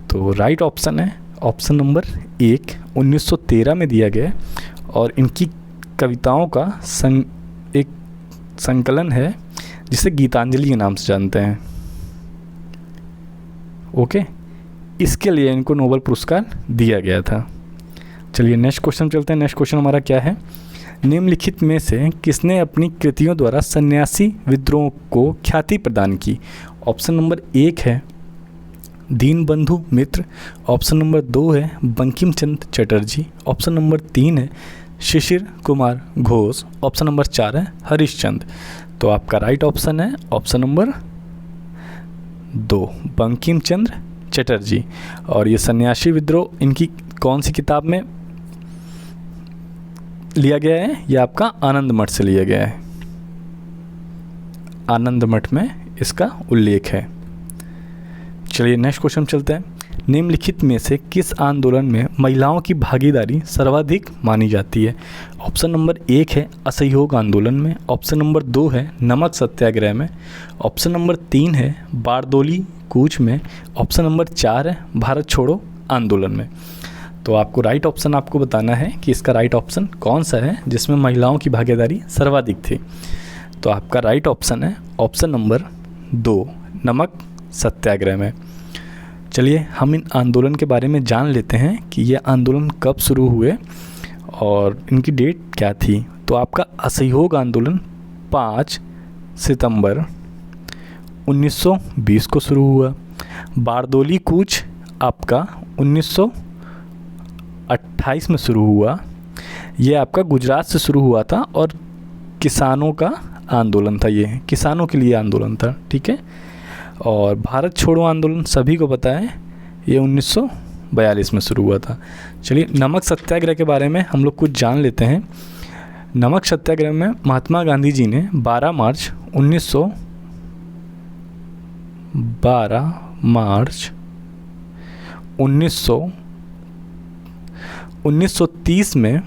तो राइट ऑप्शन है ऑप्शन नंबर 1 1913 में दिया गया, और इनकी कविताओं का एक संकलन है जिसे गीतांजलि के नाम से जानते हैं। ओके, इसके लिए इनको नोबेल पुरस्कार दिया गया था। चलिए नेक्स्ट क्वेश्चन चलते हैं। नेक्स्ट क्वेश्चन हमारा क्या है? निम्नलिखित में से किसने अपनी कृतियों द्वारा सन्यासी विद्रोह को ख्याति प्रदान की? ऑप्शन नंबर 1 है दीनबंधु मित्र, ऑप्शन नंबर 2 है बंकिम चंद्र चटर्जी, ऑप्शन नंबर 3 है शिशिर कुमार घोष, ऑप्शन नंबर 4 है हरिश्चंद्र। तो आपका राइट ऑप्शन है ऑप्शन नंबर 2 बंकिम चंद्र चटर्जी। और ये सन्यासी विद्रोह इनकी कौन सी किताब में लिया गया है? ये आपका आनंद मठ से लिया गया है, आनंद मठ में इसका उल्लेख है। चलिए नेक्स्ट क्वेश्चन चलते हैं। निम्नलिखित में से किस आंदोलन में महिलाओं की भागीदारी सर्वाधिक मानी जाती है? ऑप्शन नंबर 1 है असहयोग आंदोलन में, ऑप्शन नंबर 2 है नमक सत्याग्रह में, ऑप्शन नंबर 3 है बारदोली कूच में, ऑप्शन नंबर 4 है भारत छोड़ो आंदोलन में। तो आपको राइट ऑप्शन आपको बताना है कि इसका राइट ऑप्शन कौन सा है जिसमें महिलाओं की भागीदारी सर्वाधिक थी। तो आपका राइट ऑप्शन है ऑप्शन नंबर 2 नमक सत्याग्रह में। चलिए हम इन आंदोलन के बारे में जान लेते हैं कि ये आंदोलन कब शुरू हुए और इनकी डेट क्या थी। तो आपका असहयोग आंदोलन 5 सितंबर 1920 को शुरू हुआ। बारदोली कूच आपका 1928 में शुरू हुआ। ये आपका गुजरात से शुरू हुआ था और किसानों का आंदोलन था, ये किसानों के लिए आंदोलन था, ठीक है। और भारत छोड़ो आंदोलन सभी को पता है, ये 1942 में शुरू हुआ था। चलिए नमक सत्याग्रह के बारे में हम लोग कुछ जान लेते हैं। नमक सत्याग्रह में महात्मा गांधी जी ने 12 मार्च 19 1930 में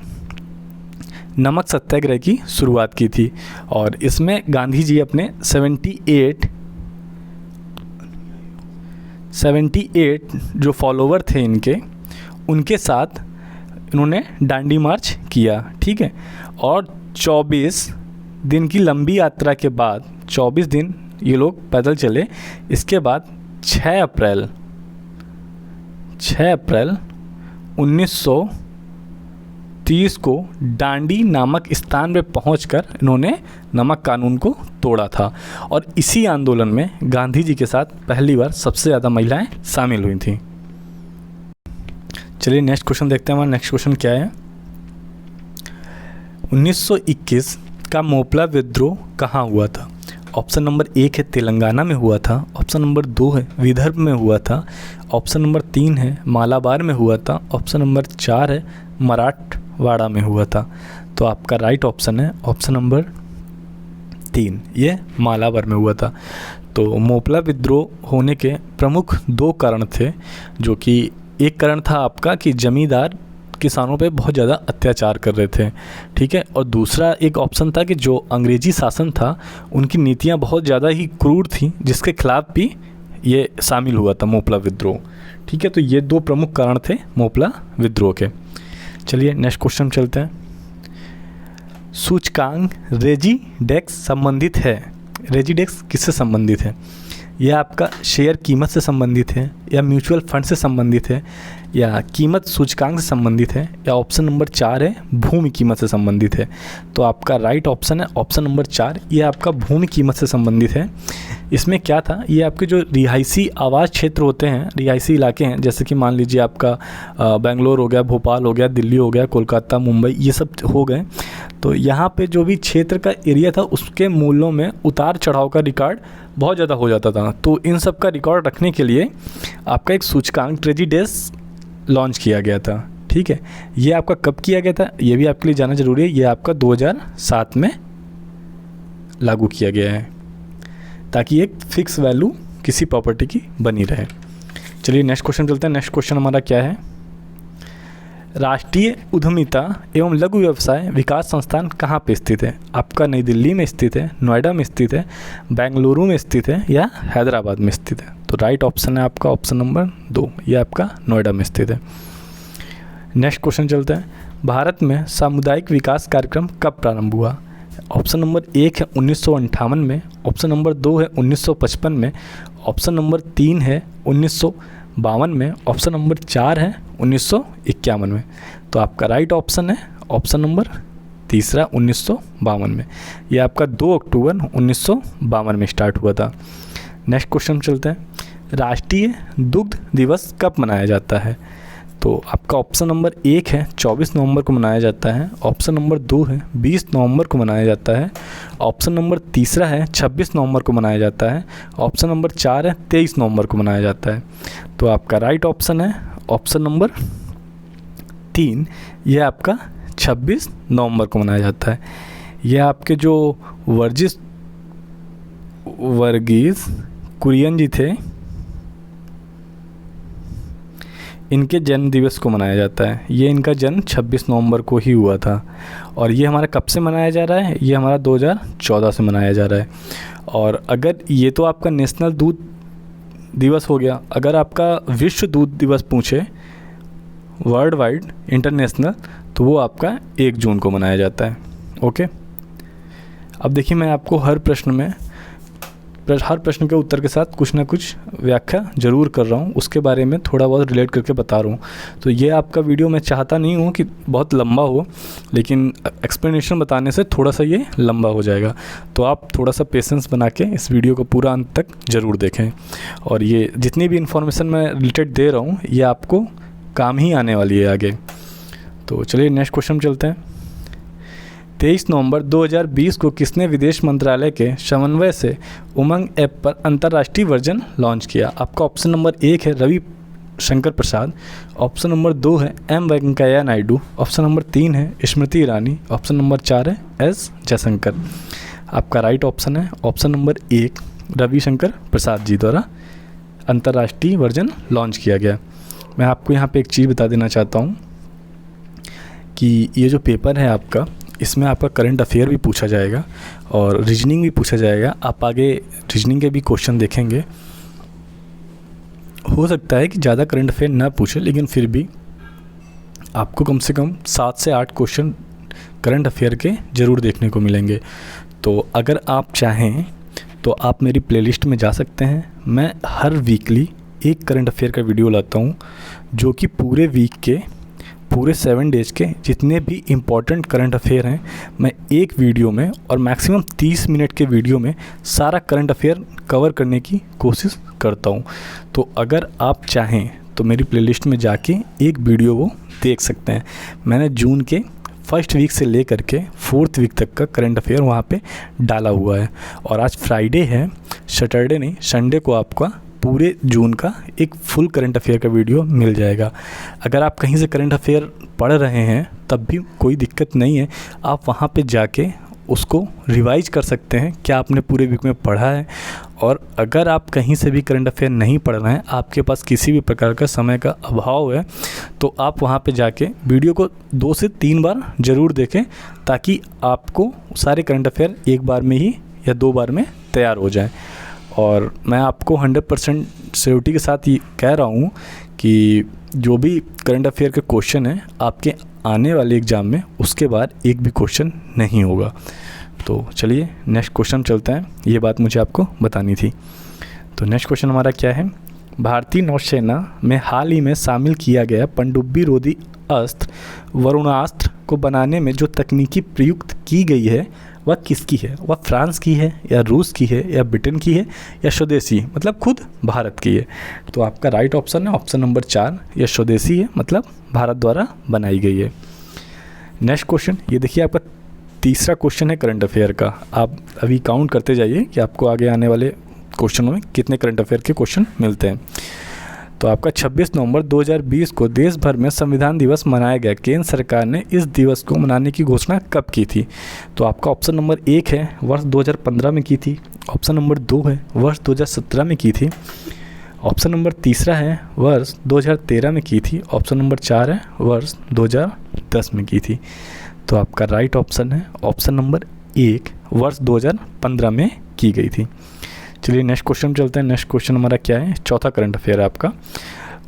नमक सत्याग्रह की शुरुआत की थी और इसमें गांधी जी अपने 78 जो फॉलोवर थे इनके, उनके साथ इन्होंने डांडी मार्च किया, ठीक है। और 24 दिन की लंबी यात्रा के बाद 24 दिन ये लोग पैदल चले। इसके बाद 6 अप्रैल 1930 को डांडी नामक स्थान पे पहुंचकर इन्होंने नमक कानून को तोड़ा था और इसी आंदोलन में गांधी जी के साथ पहली बार सबसे ज़्यादा महिलाएं शामिल हुई थीं। चलिए नेक्स्ट क्वेश्चन देखते हैं। हमारा नेक्स्ट क्वेश्चन क्या है। 1921 का मोपला विद्रोह कहाँ हुआ था? ऑप्शन नंबर 1 है तेलंगाना में हुआ था, ऑप्शन नंबर 2 है विदर्भ में हुआ था, ऑप्शन नंबर 3 है मालाबार में हुआ था, ऑप्शन नंबर 4 है मराठवाड़ा में हुआ था। तो आपका राइट ऑप्शन है ऑप्शन नंबर 3, ये मालाबार में हुआ था। तो मोपला विद्रोह होने के प्रमुख 2 कारण थे, जो कि एक कारण था आपका कि जमींदार किसानों पे बहुत ज़्यादा अत्याचार कर रहे थे, ठीक है। और दूसरा एक ऑप्शन था कि जो अंग्रेजी शासन था उनकी नीतियां बहुत ज़्यादा ही क्रूर थी, जिसके खिलाफ भी ये शामिल हुआ था मोपला विद्रोह, ठीक है। तो ये 2 प्रमुख कारण थे मोपला विद्रोह के। चलिए नेक्स्ट क्वेश्चन चलते हैं। सूचकांक रेजिडेक्स संबंधित है। रेजिडेक्स किससे संबंधित है? यह आपका शेयर कीमत से संबंधित है, या म्यूचुअल फंड से संबंधित है, या कीमत सूचकांक से संबंधित है, या ऑप्शन नंबर 4 है भूमि कीमत से संबंधित है। तो आपका राइट ऑप्शन है ऑप्शन नंबर 4, ये आपका भूमि कीमत से संबंधित है। इसमें क्या था, ये आपके जो रिहायशी आवास क्षेत्र होते हैं, रिहायशी इलाके हैं, जैसे कि मान लीजिए आपका बेंगलोर हो गया, भोपाल हो गया, दिल्ली हो गया, कोलकाता, मुंबई, ये सब हो गए। तो यहाँ पे जो भी क्षेत्र का एरिया था उसके मूल्यों में उतार चढ़ाव का रिकॉर्ड बहुत ज़्यादा हो जाता था। तो इन सब का रिकॉर्ड रखने के लिए आपका एक सूचकांक ट्रेजिडेस लॉन्च किया गया था, ठीक है। ये आपका कब किया गया था ये भी आपके लिए जानना ज़रूरी है। ये आपका 2007 में लागू किया गया है, ताकि एक फिक्स वैल्यू किसी प्रॉपर्टी की बनी रहे। चलिए नेक्स्ट क्वेश्चन चलते हैं। नेक्स्ट क्वेश्चन हमारा क्या है। राष्ट्रीय उद्यमिता एवं लघु व्यवसाय विकास संस्थान कहाँ पे स्थित है? आपका नई दिल्ली में स्थित है, नोएडा में स्थित है, बेंगलुरु में स्थित है, या हैदराबाद में स्थित है? तो राइट ऑप्शन है आपका ऑप्शन नंबर 2, ये आपका नोएडा में स्थित है। नेक्स्ट क्वेश्चन चलते हैं। भारत में सामुदायिक विकास कार्यक्रम कब प्रारंभ हुआ? ऑप्शन नंबर 1 है 1958 में, ऑप्शन नंबर 2 है 1955 में, ऑप्शन नंबर 3 है 1952 में, ऑप्शन नंबर 4 है 1951 में। तो आपका राइट ऑप्शन है ऑप्शन नंबर 3 1952 में। ये आपका 2 अक्टूबर 1952 में स्टार्ट हुआ था। नेक्स्ट क्वेश्चन चलते हैं। राष्ट्रीय दुग्ध दिवस कब मनाया जाता है? तो आपका ऑप्शन नंबर 1 है 24 नवंबर को मनाया जाता है, ऑप्शन नंबर 2 है 20 नवंबर को मनाया जाता है, ऑप्शन नंबर 3 है 26 नवंबर को मनाया जाता है, ऑप्शन नंबर 4 है 23 नवंबर को मनाया जाता है। तो आपका राइट ऑप्शन है ऑप्शन नंबर 3, यह आपका 26 नवंबर को मनाया जाता है। यह आपके जो वर्गीस कुरियन जी थे, इनके जन्म दिवस को मनाया जाता है। ये इनका जन्म 26 नवंबर को ही हुआ था। और ये हमारा कब से मनाया जा रहा है? ये हमारा 2014 से मनाया जा रहा है। और अगर ये तो आपका नेशनल दूध दिवस हो गया, अगर आपका विश्व दूध दिवस पूछे वर्ल्ड वाइड इंटरनेशनल, तो वो आपका 1 जून को मनाया जाता है। ओके, अब देखिए मैं आपको हर प्रश्न के उत्तर के साथ कुछ ना कुछ व्याख्या ज़रूर कर रहा हूँ, उसके बारे में थोड़ा बहुत रिलेट करके बता रहा हूँ। तो ये आपका वीडियो मैं चाहता नहीं हूँ कि बहुत लंबा हो, लेकिन एक्सप्लेनेशन बताने से थोड़ा सा ये लंबा हो जाएगा। तो आप थोड़ा सा पेशेंस बना के इस वीडियो को पूरा अंत तक ज़रूर देखें। और ये जितनी भी इन्फॉर्मेशन मैं रिलेटेड दे रहा हूँ ये आपको काम ही आने वाली है आगे। तो चलिए नेक्स्ट क्वेश्चन चलते हैं। 23 नवंबर 2020 को किसने विदेश मंत्रालय के समन्वय से उमंग ऐप पर अंतर्राष्ट्रीय वर्जन लॉन्च किया? आपका ऑप्शन नंबर 1 है रवि शंकर प्रसाद, ऑप्शन नंबर 2 है M Venkaiah Naidu, option number 3 है स्मृति ईरानी, ऑप्शन नंबर 4 है एस जयशंकर। आपका राइट ऑप्शन है ऑप्शन नंबर 1, रविशंकर प्रसाद जी द्वारा अंतर्राष्ट्रीय वर्जन लॉन्च किया गया। मैं आपको यहाँ पे एक चीज़ बता देना चाहता हूँ कि ये जो पेपर है आपका, इसमें आपका करंट अफेयर भी पूछा जाएगा और रीजनिंग भी पूछा जाएगा। आप आगे रीजनिंग के भी क्वेश्चन देखेंगे। हो सकता है कि ज़्यादा करंट अफेयर ना पूछे, लेकिन फिर भी आपको कम से कम 7 से 8 क्वेश्चन करंट अफेयर के ज़रूर देखने को मिलेंगे। तो अगर आप चाहें तो आप मेरी प्लेलिस्ट में जा सकते हैं। मैं हर वीकली एक करंट अफेयर का वीडियो लाता हूँ, जो कि पूरे वीक के, पूरे 7 डेज़ के जितने भी इम्पॉर्टेंट करंट अफेयर हैं, मैं एक वीडियो में और मैक्सिमम 30 मिनट के वीडियो में सारा करंट अफेयर कवर करने की कोशिश करता हूँ। तो अगर आप चाहें तो मेरी प्लेलिस्ट में जाके एक वीडियो वो देख सकते हैं। मैंने जून के फर्स्ट वीक से लेकर के 4th वीक तक का करंट अफेयर वहाँ पे डाला हुआ है। और आज फ्राइडे है, सैटरडे नहीं, संडे को आपका पूरे जून का एक फुल करंट अफेयर का वीडियो मिल जाएगा। अगर आप कहीं से करंट अफेयर पढ़ रहे हैं तब भी कोई दिक्कत नहीं है, आप वहाँ पे जाके उसको रिवाइज कर सकते हैं, क्या आपने पूरे वीक में पढ़ा है। और अगर आप कहीं से भी करंट अफेयर नहीं पढ़ रहे हैं, आपके पास किसी भी प्रकार का समय का अभाव है, तो आप वहाँ पे जाके वीडियो को 2 से 3 बार ज़रूर देखें, ताकि आपको सारे करंट अफेयर एक बार में ही या 2 बार में तैयार हो जाएं। और मैं आपको 100% श्योरिटी के साथ ये कह रहा हूँ कि जो भी करंट अफेयर के क्वेश्चन हैं आपके आने वाले एग्ज़ाम में, उसके बाद एक भी क्वेश्चन नहीं होगा। तो चलिए नेक्स्ट क्वेश्चन चलते हैं, ये बात मुझे आपको बतानी थी। तो नेक्स्ट क्वेश्चन हमारा क्या है? भारतीय नौसेना में हाल ही में शामिल किया गया पनडुब्बी रोधी अस्त्र वरुणास्त्र को बनाने में जो तकनीकी प्रयुक्त की गई है वह किसकी है? वह फ्रांस की है या रूस की है या ब्रिटेन की है या स्वदेशी, मतलब खुद भारत की है? तो आपका राइट ऑप्शन है ऑप्शन नंबर 4, यह स्वदेशी है, मतलब भारत द्वारा बनाई गई है। नेक्स्ट क्वेश्चन, ये देखिए आपका तीसरा क्वेश्चन है करंट अफेयर का। आप अभी काउंट करते जाइए कि आपको आगे आने वाले क्वेश्चनों में कितने करंट अफेयर के क्वेश्चन मिलते हैं। तो आपका 26 नवंबर 2020 को देश भर में संविधान दिवस मनाया गया। केंद्र सरकार ने इस दिवस को मनाने की घोषणा कब की थी? तो आपका ऑप्शन नंबर 1 है वर्ष 2015 में की थी, ऑप्शन नंबर 2 है वर्ष 2017 में की थी, ऑप्शन नंबर 3 है वर्ष 2013 में की थी, ऑप्शन नंबर 4 है वर्ष 2010 में की थी। तो आपका राइट ऑप्शन है ऑप्शन नंबर 1 वर्ष 2015 में की गई थी। चलिए नेक्स्ट क्वेश्चन चलते हैं। नेक्स्ट क्वेश्चन हमारा क्या है? चौथा करंट अफेयर है आपका।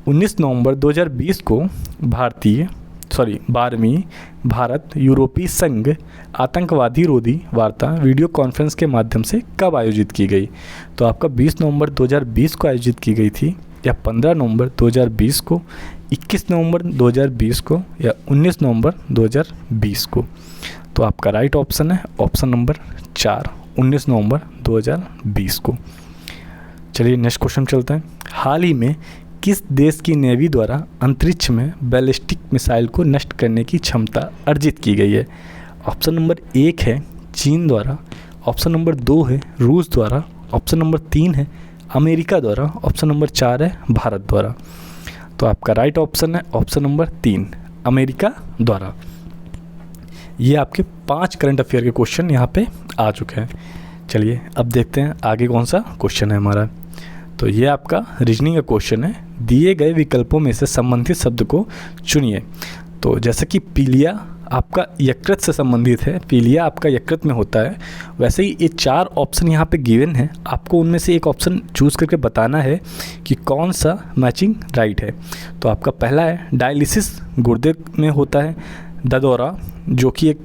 19 नवंबर 2020 को 12वीं भारत यूरोपीय संघ आतंकवादी रोधी वार्ता वीडियो कॉन्फ्रेंस के माध्यम से कब आयोजित की गई? तो आपका 20 नवंबर 2020 को आयोजित की गई थी, या 15 नवंबर 2020 को, 21 नवंबर 2020 को, या 19 नवंबर 2020 को? तो आपका राइट ऑप्शन है ऑप्शन नंबर 4, 19 नवंबर 2020 को। चलिए नेक्स्ट क्वेश्चन चलते हैं। हाल ही में किस देश की नेवी द्वारा अंतरिक्ष में बैलिस्टिक मिसाइल को नष्ट करने की क्षमता अर्जित की गई है? ऑप्शन नंबर 1 है चीन द्वारा, ऑप्शन नंबर 2 है रूस द्वारा, ऑप्शन नंबर 3 है अमेरिका द्वारा, ऑप्शन नंबर 4 है भारत द्वारा। तो आपका राइट ऑप्शन है ऑप्शन नंबर 3, अमेरिका द्वारा। ये आपके 5 करंट अफेयर के क्वेश्चन यहाँ पे आ चुके हैं। चलिए अब देखते हैं आगे कौन सा क्वेश्चन है हमारा। तो ये आपका रीजनिंग का क्वेश्चन है। दिए गए विकल्पों में से संबंधित शब्द को चुनिए। तो जैसे कि पीलिया आपका यकृत से संबंधित है, पीलिया आपका यकृत में होता है, वैसे ही ये 4 ऑप्शन यहाँ पे गिवन है। आपको उनमें से एक ऑप्शन चूज़ करके बताना है कि कौन सा मैचिंग राइट है। तो आपका पहला है डायलिसिस, गुर्दे में होता है, ददौरा जो कि एक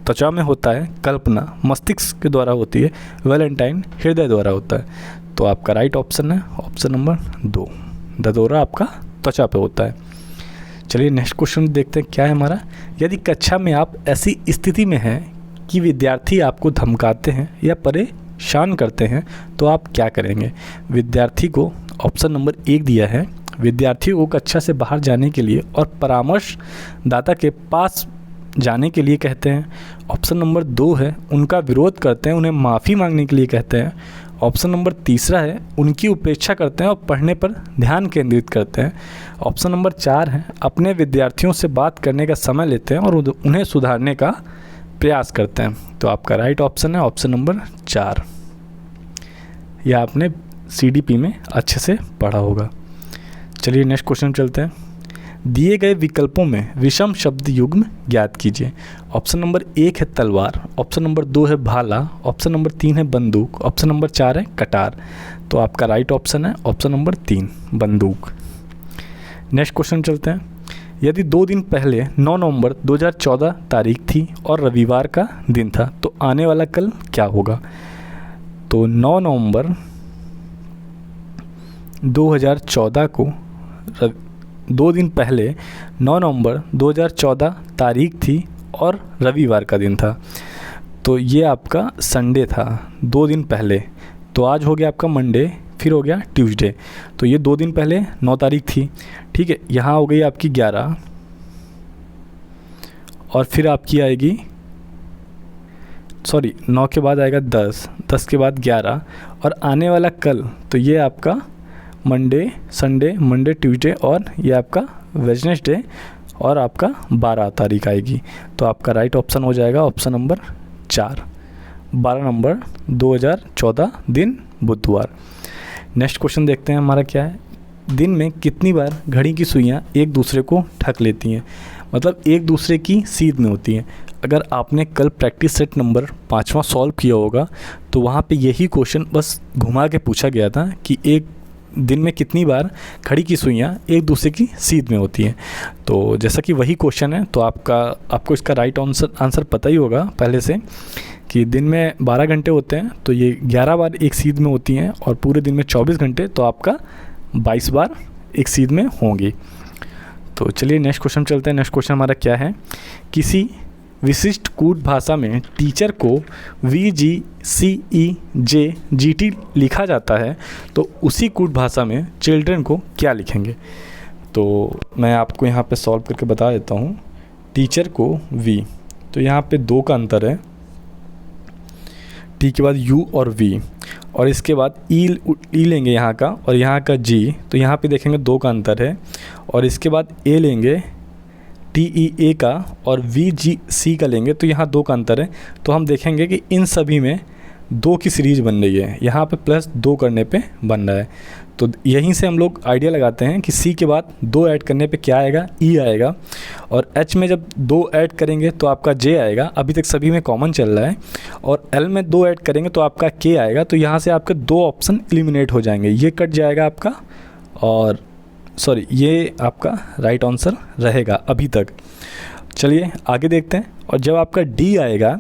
त्वचा में होता है, कल्पना मस्तिष्क के द्वारा होती है, वैलेंटाइन हृदय द्वारा होता है। तो आपका राइट ऑप्शन है ऑप्शन नंबर 2, ददौरा आपका त्वचा पे होता है। चलिए नेक्स्ट क्वेश्चन देखते हैं क्या है हमारा। यदि कक्षा में आप ऐसी स्थिति में हैं कि विद्यार्थी आपको धमकाते हैं या परेशान करते हैं तो आप क्या करेंगे? विद्यार्थी को ऑप्शन नंबर 1 दिया है, विद्यार्थियों को कक्षा से बाहर जाने के लिए और परामर्शदाता के पास जाने के लिए कहते हैं। ऑप्शन नंबर 2 है उनका विरोध करते हैं, उन्हें माफ़ी मांगने के लिए कहते हैं। ऑप्शन नंबर 3 है उनकी उपेक्षा करते हैं और पढ़ने पर ध्यान केंद्रित करते हैं। ऑप्शन नंबर 4 है अपने विद्यार्थियों से बात करने का समय लेते हैं और उन्हें सुधारने का प्रयास करते हैं। तो आपका राइट ऑप्शन है ऑप्शन नंबर 4। यह आपने CDP में अच्छे से पढ़ा होगा। चलिए नेक्स्ट क्वेश्चन चलते हैं। दिए गए विकल्पों में विषम शब्द युग्म ज्ञात कीजिए। ऑप्शन नंबर 1 है तलवार, ऑप्शन नंबर 2 है भाला, ऑप्शन नंबर 3 है बंदूक, ऑप्शन नंबर 4 है कटार। तो आपका राइट ऑप्शन है ऑप्शन नंबर 3 बंदूक। नेक्स्ट क्वेश्चन चलते हैं। यदि 2 दिन पहले 9 नवंबर 2014 तारीख थी और रविवार का दिन था तो आने वाला कल क्या होगा? तो 9 नवंबर 2014 को 2 दिन पहले 9 नवंबर 2014 तारीख थी और रविवार का दिन था, तो ये आपका संडे था 2 दिन पहले। तो आज हो गया आपका मंडे, फिर हो गया ट्यूसडे, तो ये 2 दिन पहले 9 तारीख थी, ठीक है। यहाँ हो गई आपकी 11 और फिर आपकी आएगी 9 के बाद आएगा 10, 10 के बाद 11 और आने वाला कल, तो ये आपका मंडे, संडे, मंडे, ट्यूसडे और ये आपका वेडनेसडे और आपका 12 तारीख आएगी। तो आपका राइट ऑप्शन हो जाएगा ऑप्शन नंबर 4, 12 नवंबर 2014 दिन बुधवार। नेक्स्ट क्वेश्चन देखते हैं हमारा क्या है। दिन में कितनी बार घड़ी की सुइयाँ एक दूसरे को ठक लेती हैं, मतलब एक दूसरे की सीध में होती हैं। अगर आपने कल प्रैक्टिस सेट नंबर 5वां सॉल्व किया होगा तो वहाँ पे यही क्वेश्चन बस घुमा के पूछा गया था कि एक दिन में कितनी बार घड़ी की सुइयाँ एक दूसरे की सीध में होती हैं। तो जैसा कि वही क्वेश्चन है, तो आपको इसका राइट आंसर पता ही होगा पहले से कि दिन में 12 घंटे होते हैं, तो ये 11 बार एक सीध में होती हैं और पूरे दिन में 24 घंटे, तो आपका 22 बार एक सीध में होंगी। तो चलिए नेक्स्ट क्वेश्चन चलते हैं। नेक्स्ट क्वेश्चन हमारा क्या है। किसी विशिष्ट कूट भाषा में टीचर को VGCEJGT लिखा जाता है, तो उसी कूट भाषा में चिल्ड्रन को क्या लिखेंगे? तो मैं आपको यहाँ पे सॉल्व करके बता देता हूँ। टीचर को V, तो यहाँ पे 2 का अंतर है, टी के बाद U और V, और इसके बाद ई लेंगे यहाँ का और यहाँ का G, तो यहाँ पे देखेंगे 2 का अंतर है, और इसके बाद A लेंगे TEA का और VGC का लेंगे, तो यहाँ 2 का अंतर है। तो हम देखेंगे कि इन सभी में 2 की सीरीज बन रही है, यहाँ पे +2 करने पे बन रहा है। तो यहीं से हम लोग आइडिया लगाते हैं कि C के बाद 2 ऐड करने पे क्या आएगा, E आएगा, और H में जब 2 ऐड करेंगे तो आपका J आएगा, अभी तक सभी में कॉमन चल रहा है, और L में 2 ऐड करेंगे तो आपका K आएगा। तो यहाँ से आपके 2 ऑप्शन एलिमिनेट हो जाएंगे, ये कट जाएगा आपका, और ये आपका राइट आंसर रहेगा अभी तक। चलिए आगे देखते हैं। और जब आपका D आएगा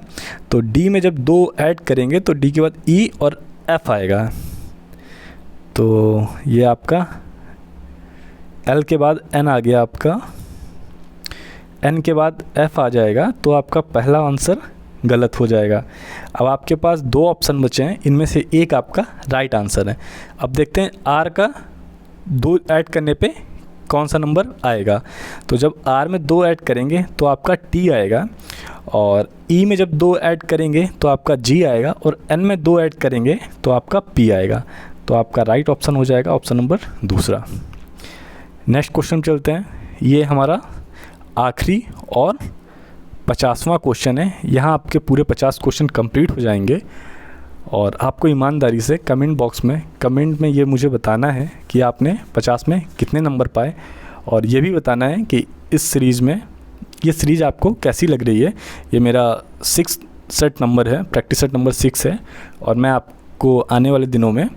तो D में जब 2 ऐड करेंगे तो D के बाद E और F आएगा, तो ये आपका L के बाद N आ गया, आपका N के बाद F आ जाएगा, तो आपका पहला आंसर गलत हो जाएगा। अब आपके पास 2 ऑप्शन बचे हैं, इनमें से एक आपका राइट आंसर है। अब देखते हैं R का 2 ऐड करने पे कौन सा नंबर आएगा। तो जब R में 2 ऐड करेंगे तो आपका T आएगा, और E में जब 2 ऐड करेंगे तो आपका G आएगा, और N में 2 ऐड करेंगे तो आपका P आएगा। तो आपका राइट ऑप्शन हो जाएगा ऑप्शन नंबर 2। नेक्स्ट क्वेश्चन चलते हैं। ये हमारा आखिरी और 50वां क्वेश्चन है। यहाँ आपके पूरे 50 क्वेश्चन कंप्लीट हो जाएंगे, और आपको ईमानदारी से कमेंट में ये मुझे बताना है कि आपने 50 में कितने नंबर पाए, और ये भी बताना है कि इस सीरीज़ में ये सीरीज़ आपको कैसी लग रही है। ये मेरा 6 सेट नंबर है, प्रैक्टिस सेट नंबर 6 है, और मैं आपको आने वाले दिनों में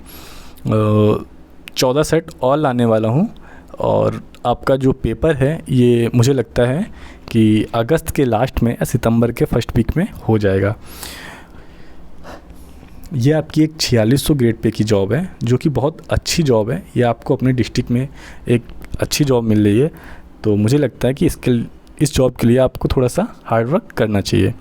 14 सेट और लाने वाला हूँ। और आपका जो पेपर है ये मुझे लगता है कि अगस्त के लास्ट में या सितंबर के फर्स्ट वीक में हो जाएगा। ये आपकी एक 4600 ग्रेड पे की जॉब है, जो कि बहुत अच्छी जॉब है। ये आपको अपने डिस्ट्रिक्ट में एक अच्छी जॉब मिल रही है, तो मुझे लगता है कि इस जॉब के लिए आपको थोड़ा सा हार्ड वर्क करना चाहिए।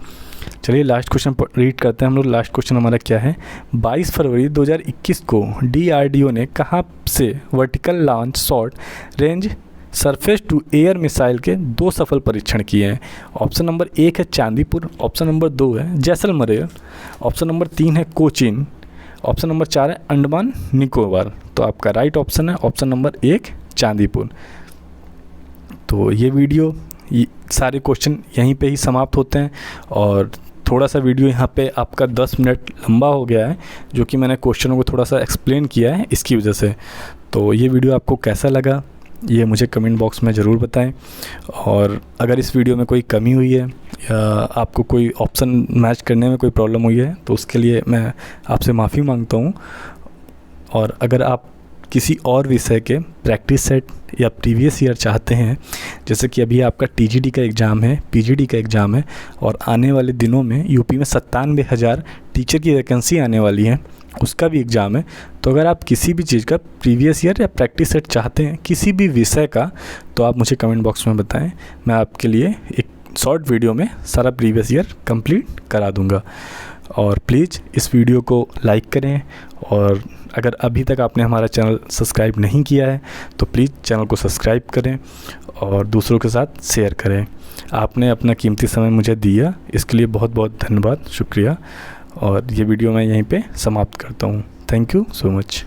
चलिए लास्ट क्वेश्चन रीड करते हैं हम लोग। लास्ट क्वेश्चन हमारा क्या है। 22 फरवरी 2021 को DRDO ने कहाँ से vertical launch short range surface to air missile के 2 सफल परीक्षण किए हैं? ऑप्शन नंबर 1 है चांदीपुर, ऑप्शन नंबर 2 है जैसलमेर, ऑप्शन नंबर 3 है कोचीन, ऑप्शन नंबर 4 है अंडमान निकोबार। तो आपका राइट ऑप्शन है ऑप्शन नंबर 1 चांदीपुर। तो ये वीडियो सारे क्वेश्चन यहीं पे ही समाप्त होते हैं, और थोड़ा सा वीडियो यहाँ पे आपका 10 मिनट लंबा हो गया है, जो कि मैंने क्वेश्चनों को थोड़ा सा एक्सप्लेन किया है इसकी वजह से। तो ये वीडियो आपको कैसा लगा ये मुझे कमेंट बॉक्स में ज़रूर बताएं। और अगर इस वीडियो में कोई कमी हुई है या आपको कोई ऑप्शन मैच करने में कोई प्रॉब्लम हुई है तो उसके लिए मैं आपसे माफ़ी मांगता हूँ। और अगर आप किसी और विषय के प्रैक्टिस सेट या प्रीवियस ईयर चाहते हैं, जैसे कि अभी आपका टीजीडी का एग्ज़ाम है, पीजीडी का एग्ज़ाम है और आने वाले दिनों में यूपी में 97,000 टीचर की वैकेंसी आने वाली है, उसका भी एग्ज़ाम है। तो अगर आप किसी भी चीज़ का प्रीवियस ईयर या प्रैक्टिस सेट चाहते हैं किसी भी विषय का, तो आप मुझे कमेंट बॉक्स में बताएं। मैं आपके लिए एक शॉर्ट वीडियो में सारा प्रीवियस ईयर कंप्लीट करा दूंगा। और प्लीज़ इस वीडियो को लाइक करें, और अगर अभी तक आपने हमारा चैनल सब्सक्राइब नहीं किया है तो प्लीज़ चैनल को सब्सक्राइब करें और दूसरों के साथ शेयर करें। आपने अपना कीमती समय मुझे दिया, इसके लिए बहुत बहुत धन्यवाद, शुक्रिया। और ये वीडियो मैं यहीं पे समाप्त करता हूँ। Thank you so much.